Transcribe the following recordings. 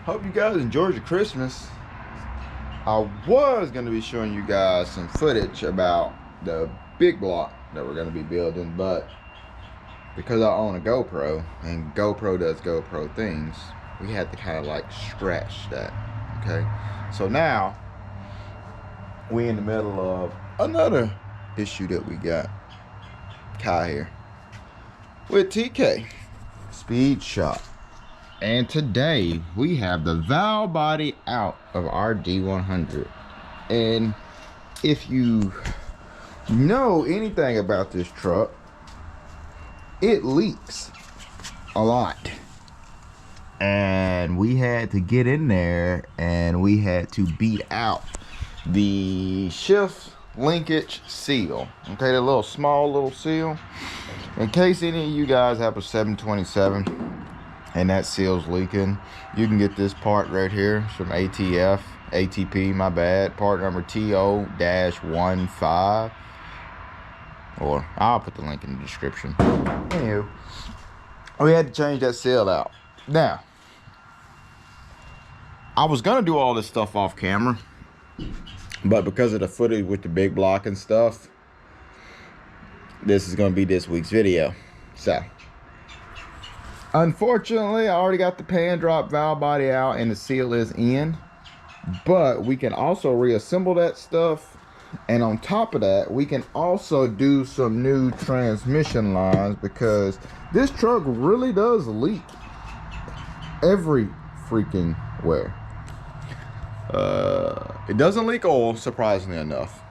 Hope you guys enjoyed your Christmas. I was going to be showing you guys some footage about the big block that we're going to be building, but because I own a GoPro and GoPro does GoPro things, we had to kind of like scratch that. Okay, so now we in the middle of another issue that we got. Kai here with TK Speed Shop, and today we have the valve body out of our D100. And if you know anything about this truck, it leaks a lot, and we had to get in there and we had to beat out the shift linkage seal. Okay, the little small little seal, in case any of you guys have a 727 and that seal's leaking. You can get this part right here from ATP, my bad, part number TO-15, or I'll put the link in the description. Anywho, we had to change that seal out. Now, I was gonna do all this stuff off camera, but because of the footage with the big block and stuff, this is gonna be this week's video. So, unfortunately, I already got the pan drop valve body out and the seal is in, but we can also reassemble that stuff. And on top of that, we can also do some new transmission lines, because this truck really does leak every freaking where. It doesn't leak oil, surprisingly enough,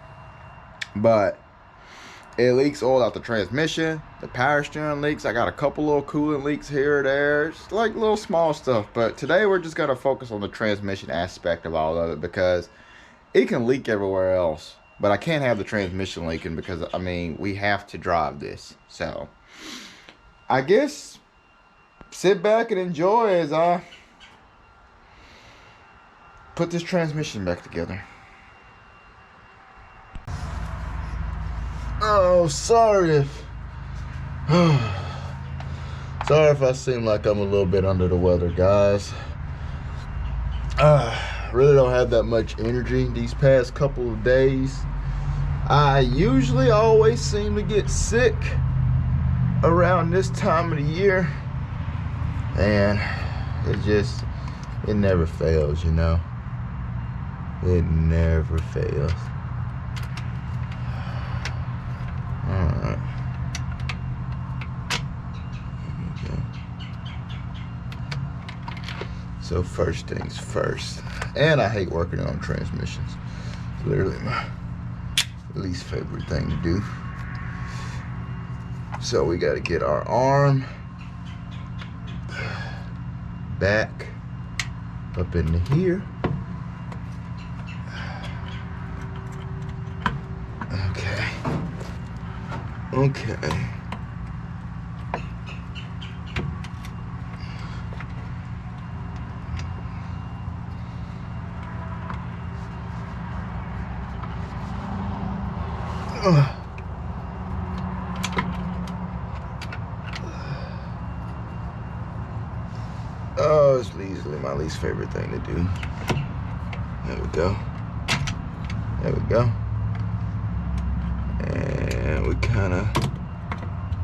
but it leaks oil out the transmission. The power steering leaks. I got a couple little coolant leaks here or there. It's like little small stuff, but today we're just gonna focus on the transmission aspect of all of it, because it can leak everywhere else, but I can't have the transmission leaking, because I mean, we have to drive this. So I guess sit back and enjoy as I put this transmission back together. Oh, sorry if I seem like I'm a little bit under the weather, guys. Really don't have that much energy these past couple of days. I usually always seem to get sick around this time of the year, and it never fails, you know. It never fails. Alright. Okay. So first things first. And I hate working on transmissions. It's literally my least favorite thing to do. So we got to get our arm back up into here. Okay. Oh, it's easily my least favorite thing to do. There we go. There we go. And we kind of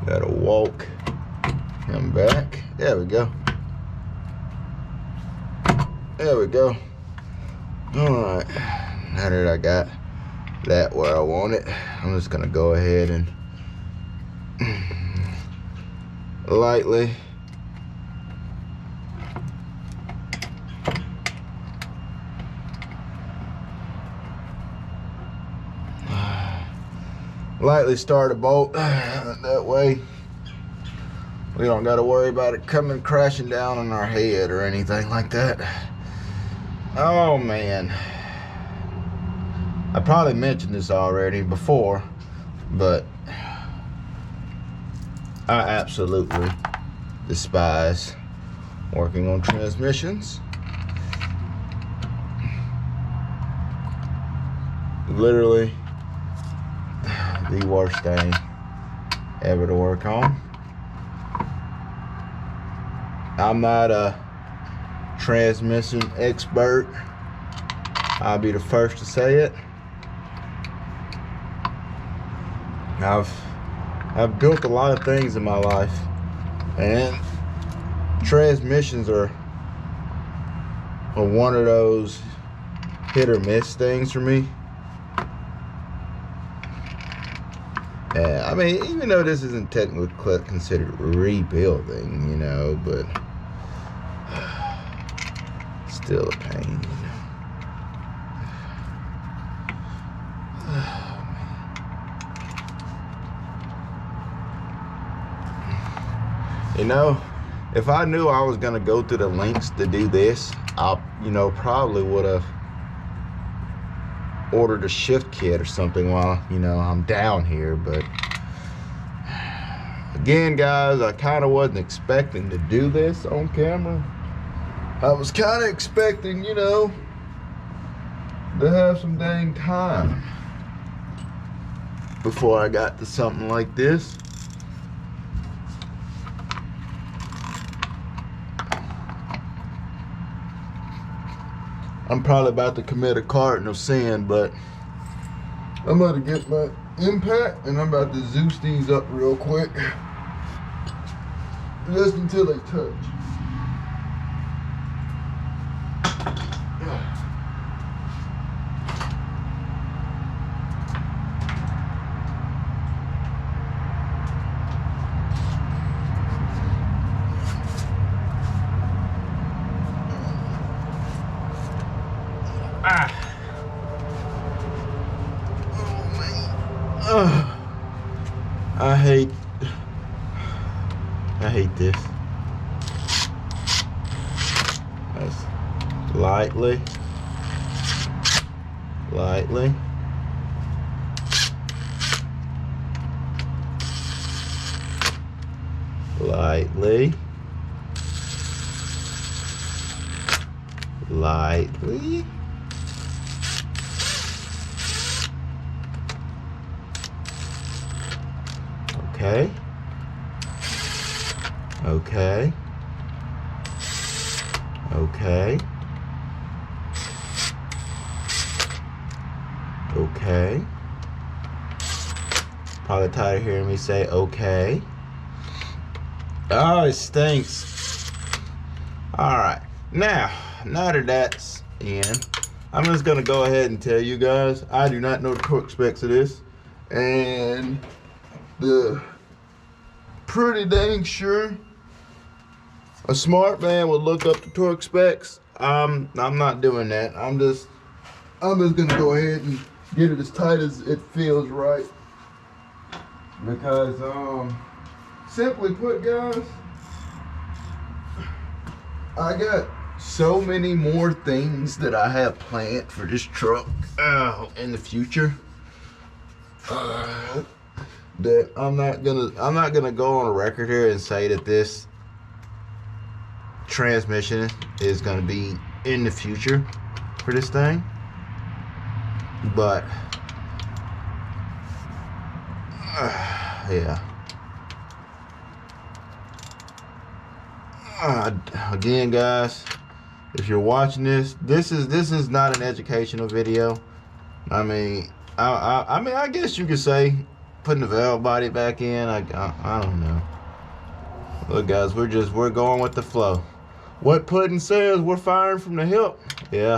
gotta walk him back. There we go. There we go. All right. Now that I got that where I want it, I'm just gonna go ahead and lightly start a bolt. That way we don't got to worry about it coming crashing down on our head or anything like that. Oh man, I probably mentioned this already before, but I absolutely despise working on transmissions. Literally the worst thing ever to work on. I'm not a transmission expert. I'll be the first to say it. I've built a lot of things in my life, and transmissions are one of those hit or miss things for me. And I mean, even though this isn't technically considered rebuilding, you know, but still a pain. You know, if I knew I was gonna go through the lengths to do this, I, you know, probably would have ordered a shift kit or something while, you know, I'm down here. But again, guys, I kind of wasn't expecting to do this on camera. I was kind of expecting, you know, to have some dang time before I got to something like this. I'm probably about to commit a cardinal sin, but I'm about to get my impact and I'm about to Zeus these up real quick. Just until they touch. I hate this. That's lightly, lightly. Lightly. Lightly. Okay. Okay. Okay. Okay. Probably tired of hearing me say okay. Oh, it stinks. Alright. Now that that's in, I'm just gonna go ahead and tell you guys, I do not know the torque specs of this. And pretty dang sure a smart man would look up the torque specs. I'm not doing that. I'm just gonna go ahead and get it as tight as it feels right. Because simply put, guys, I got so many more things that I have planned for this truck in the future. That I'm not gonna go on a record here and say that this transmission is gonna be in the future for this thing, but yeah. Again, guys, if you're watching this is not an educational video. I mean, I guess you could say putting the valve body back in. I don't know. Look, guys, we're going with the flow. What Puddin' says, we're firing from the hip. Yeah,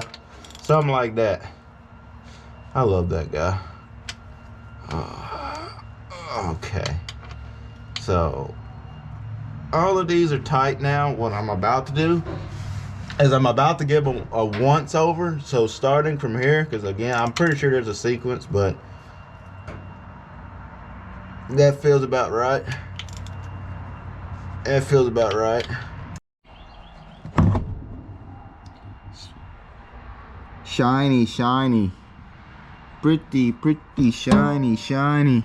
something like that. I love that guy. Okay, so all of these are tight now. What I'm about to do is I'm about to give them a once over. So starting from here, because again, I'm pretty sure there's a sequence, but that feels about right. That feels about right. Shiny, shiny. Pretty, pretty shiny, shiny.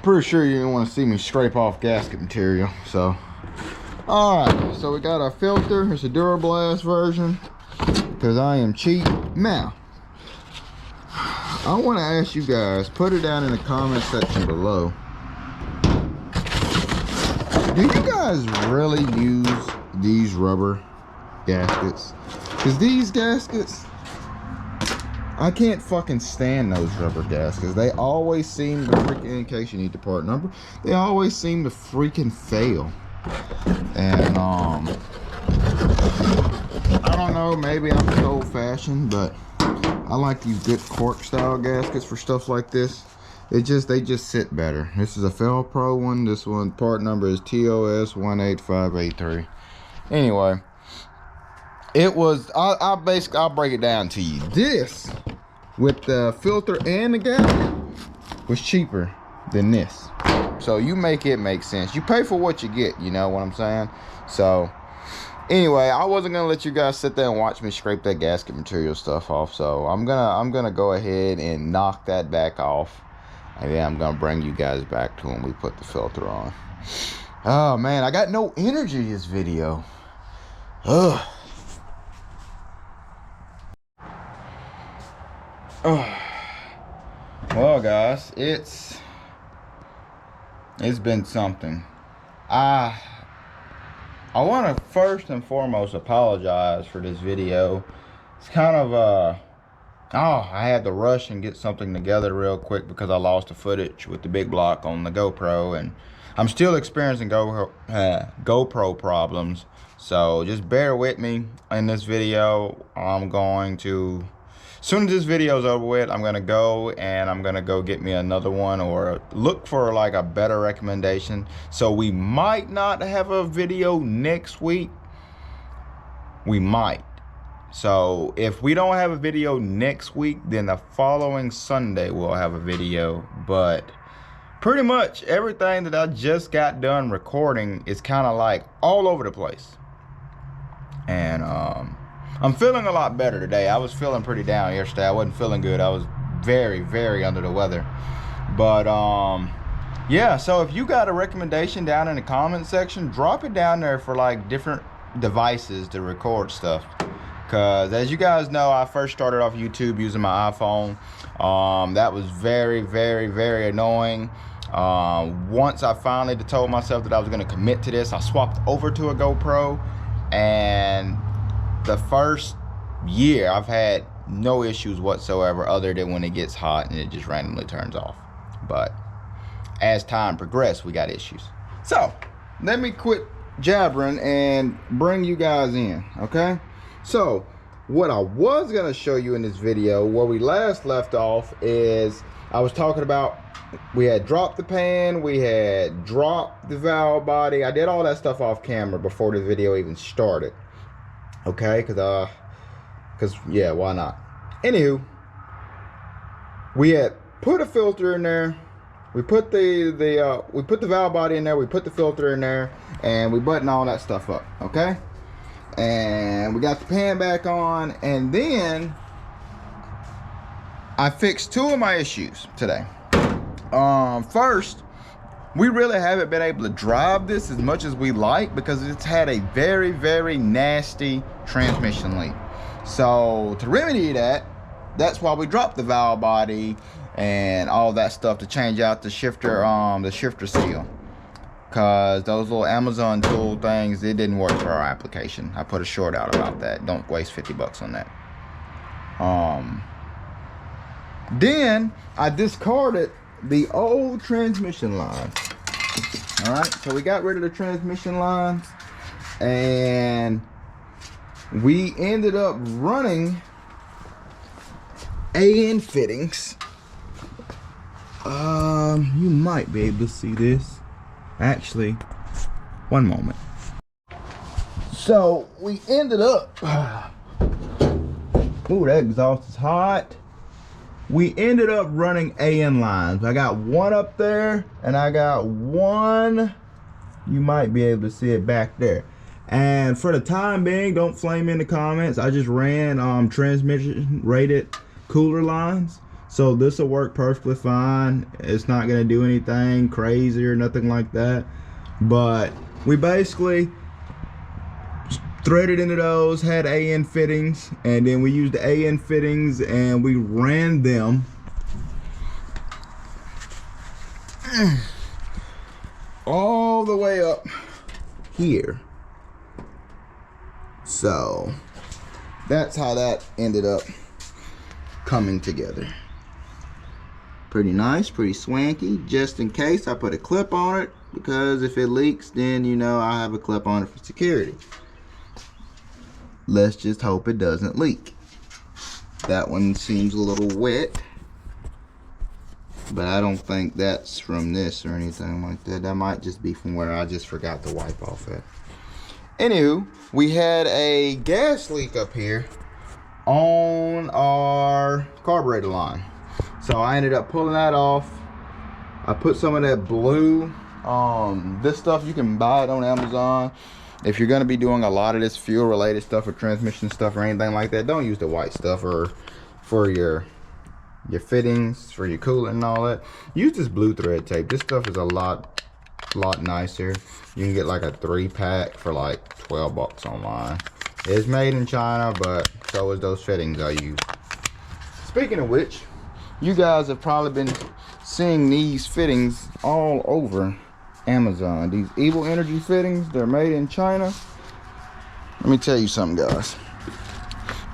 Pretty sure you don't want to see me scrape off gasket material, so. Alright, so we got our filter. It's a Durablast version, because I am cheap. Now, I want to ask you guys, put it down in the comment section below. Do you guys really use these rubber gaskets? Because these gaskets, I can't fucking stand those rubber gaskets. They always seem to freaking, in case you need the part number, they always seem to freaking fail. And I don't know, maybe I'm just old fashioned, but I like these good cork style gaskets for stuff like this. They just sit better. This is a Felpro one. This one part number is TOS 18583. Anyway, it was, I'll break it down to you. This with the filter and the gasket was cheaper than this. So you make it make sense. You pay for what you get, you know what I'm saying? So anyway, I wasn't gonna let you guys sit there and watch me scrape that gasket material stuff off. So I'm gonna go ahead and knock that back off. And then I'm gonna bring you guys back to when we put the filter on. Oh man, I got no energy this video. Ugh. Oh. Well guys, it's been something. I want to first and foremost apologize for this video. It's kind of I had to rush and get something together real quick because I lost the footage with the big block on the GoPro, and I'm still experiencing GoPro problems. So just bear with me in this video. I'm going to, as soon as this video is over with, I'm gonna go get me another one, or look for like a better recommendation. So we might not have a video next week. We might. So if we don't have a video next week, then the following Sunday we'll have a video. But pretty much everything that I just got done recording is kind of like all over the place. And I'm feeling a lot better today. I was feeling pretty down yesterday. I wasn't feeling good. I was very, very under the weather. But yeah, so if you got a recommendation down in the comment section, drop it down there for like different devices to record stuff. Because as you guys know, I first started off YouTube using my iPhone. That was very, very, very annoying. Once I finally told myself that I was going to commit to this, I swapped over to a GoPro, and the first year I've had no issues whatsoever, other than when it gets hot and it just randomly turns off. But as time progressed, we got issues. So let me quit jabbering and bring you guys in, okay? So what I was going to show you in this video, where we last left off, is I was talking about, we had dropped the pan, we had dropped the valve body. I did all that stuff off camera before the video even started, okay? Because yeah, why not? Anywho, we had put a filter in there, we put the valve body in there, we put the filter in there, and we buttoned all that stuff up, okay? And we got the pan back on, and then I fixed two of my issues today. First, we really haven't been able to drive this as much as we like because it's had a very, very nasty transmission leak. So to remedy that, that's why we dropped the valve body and all that stuff to change out the shifter seal. Because those little Amazon tool things, it didn't work for our application. I put a short out about that. Don't waste 50 bucks on that. Then I discarded the old transmission line. All right, so we got rid of the transmission lines, and we ended up running AN fittings. You might be able to see this. Actually, one moment. So we ended up, ooh, that exhaust is hot. We ended up running AN lines. I got one up there, and I got one, you might be able to see it back there. And for the time being, don't flame in the comments, I just ran transmission rated cooler lines. So this will work perfectly fine. It's not gonna do anything crazy or nothing like that. But we basically threaded into those, had AN fittings, and then we used the AN fittings and we ran them all the way up here. So that's how that ended up coming together. Pretty nice, pretty swanky. Just in case, I put a clip on it, because if it leaks, then you know I have a clip on it for security. Let's just hope it doesn't leak. That one seems a little wet, but I don't think that's from this or anything like that. That might just be from where I just forgot to wipe off at. Anywho, we had a gas leak up here on our carburetor line. So I ended up pulling that off. I put some of that blue, this stuff you can buy it on Amazon. If you're gonna be doing a lot of this fuel related stuff or transmission stuff or anything like that, don't use the white stuff or for your fittings, for your coolant and all that. Use this blue thread tape. This stuff is a lot nicer. You can get like a 3-pack for like 12 bucks online. It's made in China, but so is those fittings I use. Speaking of which, you guys have probably been seeing these fittings all over Amazon. These Evil Energy fittings, they're made in China. Let me tell you something, guys.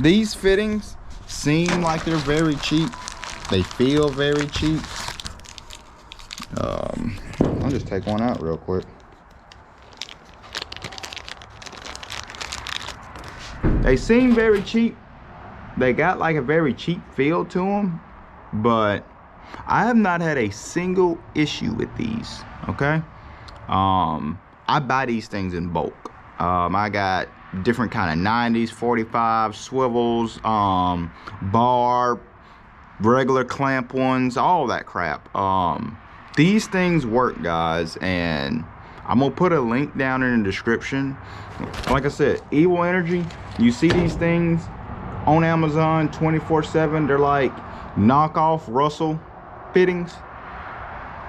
These fittings seem like they're very cheap. They feel very cheap. I'll just take one out real quick. They seem very cheap. They got like a very cheap feel to them, but I have not had a single issue with these. Okay, I buy these things in bulk. I got different kind of 90s, 45 swivels, bar, regular clamp ones, all that crap. These things work, guys, and I'm gonna put a link down in the description. Like I said, Evil Energy, you see these things on Amazon 24/7. They're like knockoff Russell fittings.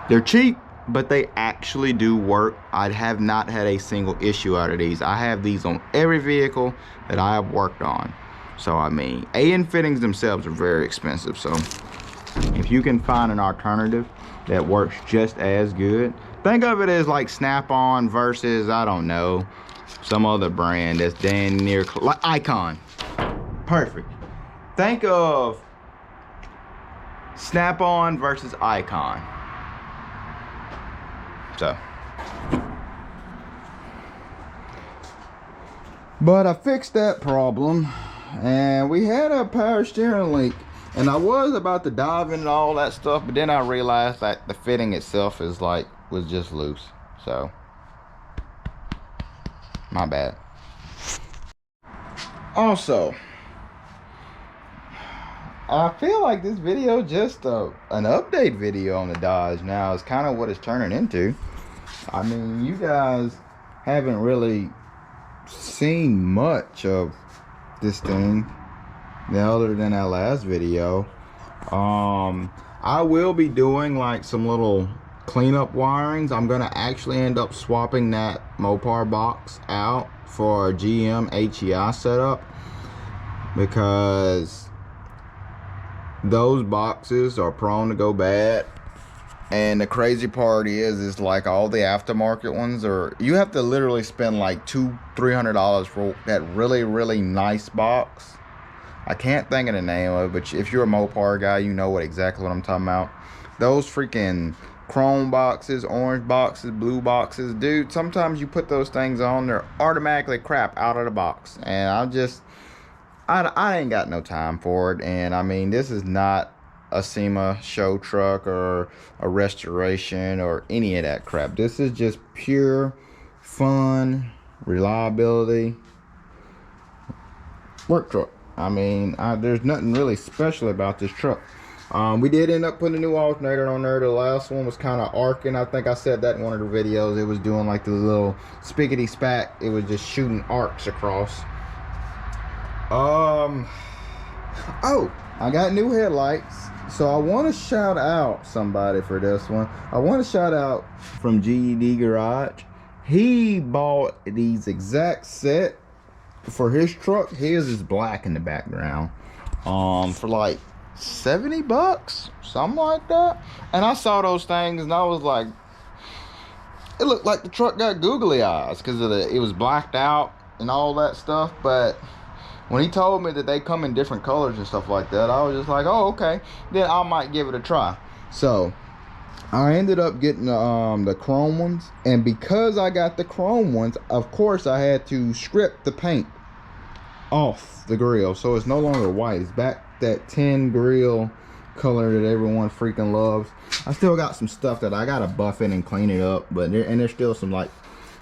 They're cheap, but they actually do work. I have not had a single issue out of these. I have these on every vehicle that I have worked on. So I mean, AN fittings themselves are very expensive, so if you can find an alternative that works just as good, think of it as like Snap-on versus, I don't know, some other brand that's damn near like Icon. Perfect. Think of Snap-on versus Icon. So, but I fixed that problem, and we had a power steering leak, and I was about to dive into all that stuff, but then I realized that the fitting itself was just loose. So my bad. Also, I feel like this video just an update video on the Dodge now is kind of what it's turning into. I mean, you guys haven't really seen much of this thing other than that last video. I will be doing like some little cleanup wirings. I'm gonna actually end up swapping that Mopar box out for a GM HEI setup, because those boxes are prone to go bad. And the crazy part is like all the aftermarket ones are, you have to literally spend like $200-300 for that really nice box. I can't think of the name of it, but if you're a Mopar guy, you know exactly what I'm talking about. Those freaking chrome boxes, orange boxes, blue boxes, dude, sometimes you put those things on, they're automatically crap out of the box. And I ain't got no time for it. And I mean, this is not a SEMA show truck or a restoration or any of that crap. This is just pure fun, reliability work truck. I mean, there's nothing really special about this truck. We did end up putting a new alternator on there. The last one was kind of arcing. I think I said that in one of the videos. It was doing like the little spiggity spat. It was just shooting arcs across. Oh, I got new headlights. So I want to shout out somebody for this one. I want to shout out from GED Garage. He bought these exact set for his truck. His is black in the background, for like 70 bucks, something like that. And I saw those things and I was like, it looked like the truck got googly eyes because of it was blacked out and all that stuff. But when he told me that they come in different colors and stuff like that, I was just like, oh, okay, then I might give it a try. So I ended up getting the chrome ones, and because I got the chrome ones, of course I had to strip the paint off the grill, so it's no longer white. It's back that tin grill color that everyone freaking loves. I still got some stuff that I gotta buff it and clean it up, but there's still some like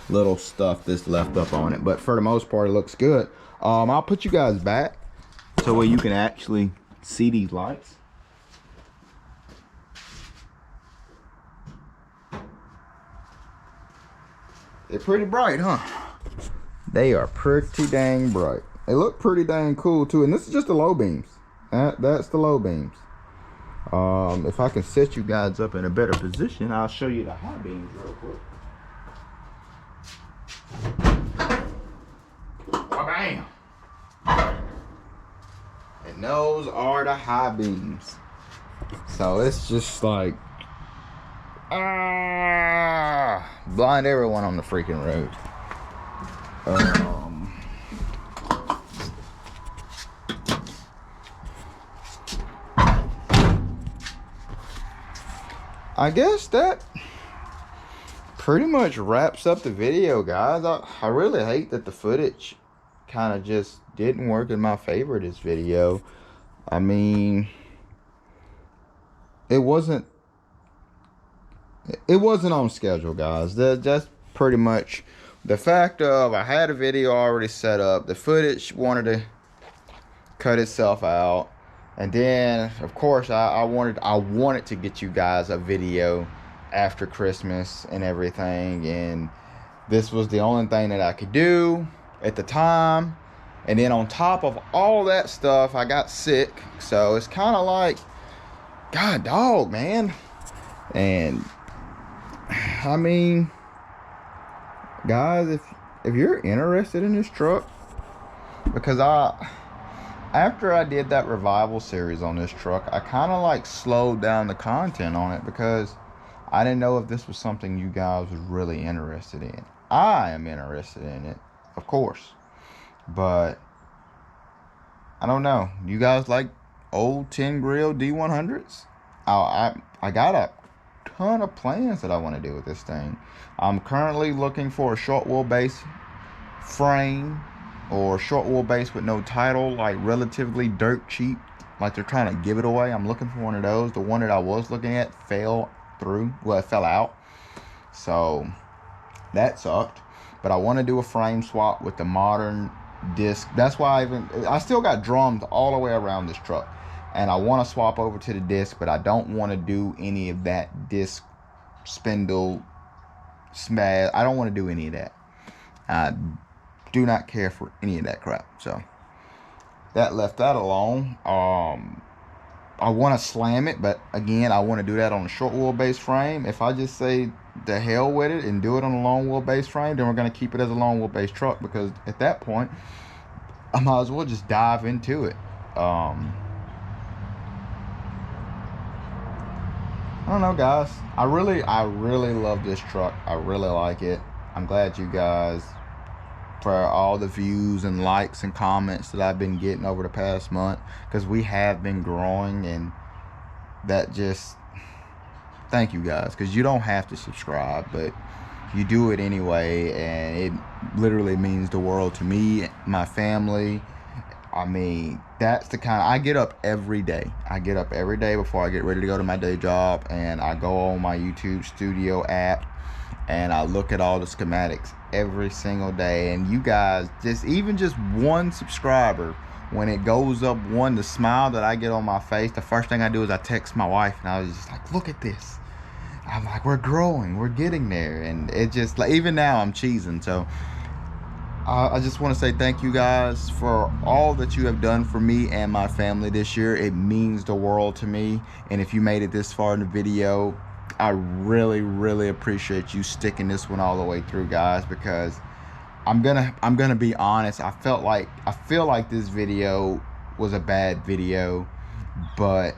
little stuff that's left up on it, but for the most part it looks good. I'll put you guys back so where you can actually see these lights. They're pretty bright, huh? They are pretty dang bright. They look pretty dang cool too, and this is just the low beams. That's the low beams. If I can set you guys up in a better position, I'll show you the high beams real quick. Bam! And those are the high beams. So it's just like, blind everyone on the freaking road. I guess that pretty much wraps up the video, guys. I really hate that the footage kind of just didn't work in my favor this video. I mean, it wasn't on schedule, guys. That's pretty much the fact of I had a video already set up. The footage wanted to cut itself out. And then, of course, I wanted to get you guys a video after Christmas and everything, and this was the only thing that I could do at the time. And then on top of all that stuff, I got sick, so it's kind of like, God dog, man. And I mean, guys, if you're interested in this truck, because after I did that revival series on this truck, I kind of like slowed down the content on it because I didn't know if this was something you guys was really interested in. I am interested in it, of course, but I don't know. You guys like old tin grill D100s? I got a ton of plans that I want to do with this thing. I'm currently looking for a short wheelbase frame, or short wheelbase with no title, like relatively dirt cheap, like they're trying to give it away. I'm looking for one of those. The one that I was looking at fell through, well, it fell out, so that sucked. But I want to do a frame swap with the modern disc. That's why I still got drums all the way around this truck, and I want to swap over to the disc, but I don't want to do any of that disc spindle smash. I don't want to do any of that. I do not care for any of that crap, so that left that alone. I want to slam it, but again, I want to do that on a short wheelbase frame. If I just say the hell with it and do it on a long wheelbase frame, then we're going to keep it as a long wheelbase truck, because at that point I might as well just dive into it. I don't know, guys. I really love this truck. I really like it. I'm glad you guys, for all the views and likes and comments that I've been getting over the past month, because we have been growing, and that just, thank you guys, because you don't have to subscribe, but you do it anyway, and it literally means the world to me, my family. I mean, that's the kind of, I get up every day. I get up every day before I get ready to go to my day job, and I go on my YouTube Studio app and I look at all the schematics every single day. And you guys, even just one subscriber, when it goes up one, the smile that I get on my face, the first thing I do is I text my wife, and I was just like, look at this. I'm like, we're growing, we're getting there. And it just, like, even now I'm cheesing. So I just want to say thank you guys for all that you have done for me and my family this year. It means the world to me. And if you made it this far in the video, I really appreciate you sticking this one all the way through, guys, because I'm gonna be honest. I feel like this video was a bad video, but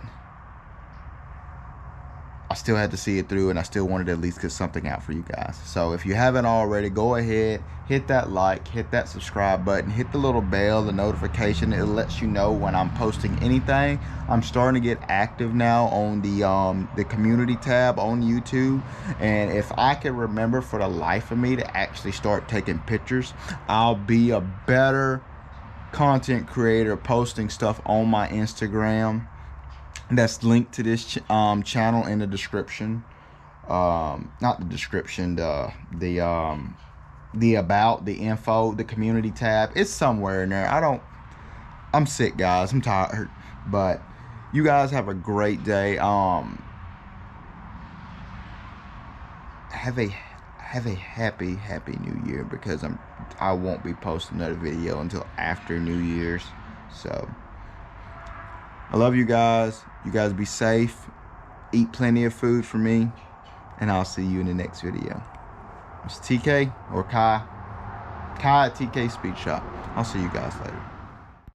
I still had to see it through, and I still wanted to at least get something out for you guys. So if you haven't already, go ahead, hit that like, hit that subscribe button, hit the little bell, the notification. It lets you know when I'm posting anything. I'm starting to get active now on the community tab on YouTube, and if I can remember for the life of me to actually start taking pictures, I'll be a better content creator, posting stuff on my Instagram. That's linked to this channel in the description. Not the description, the about, the info, the community tab. It's somewhere in there. I'm sick, guys. I'm tired. But you guys have a great day. Have a happy new year, because I won't be posting another video until after New Year's. So I love you guys. You guys be safe. Eat plenty of food for me. And I'll see you in the next video. It's TK or Kai at TK Speed Shop. I'll see you guys later.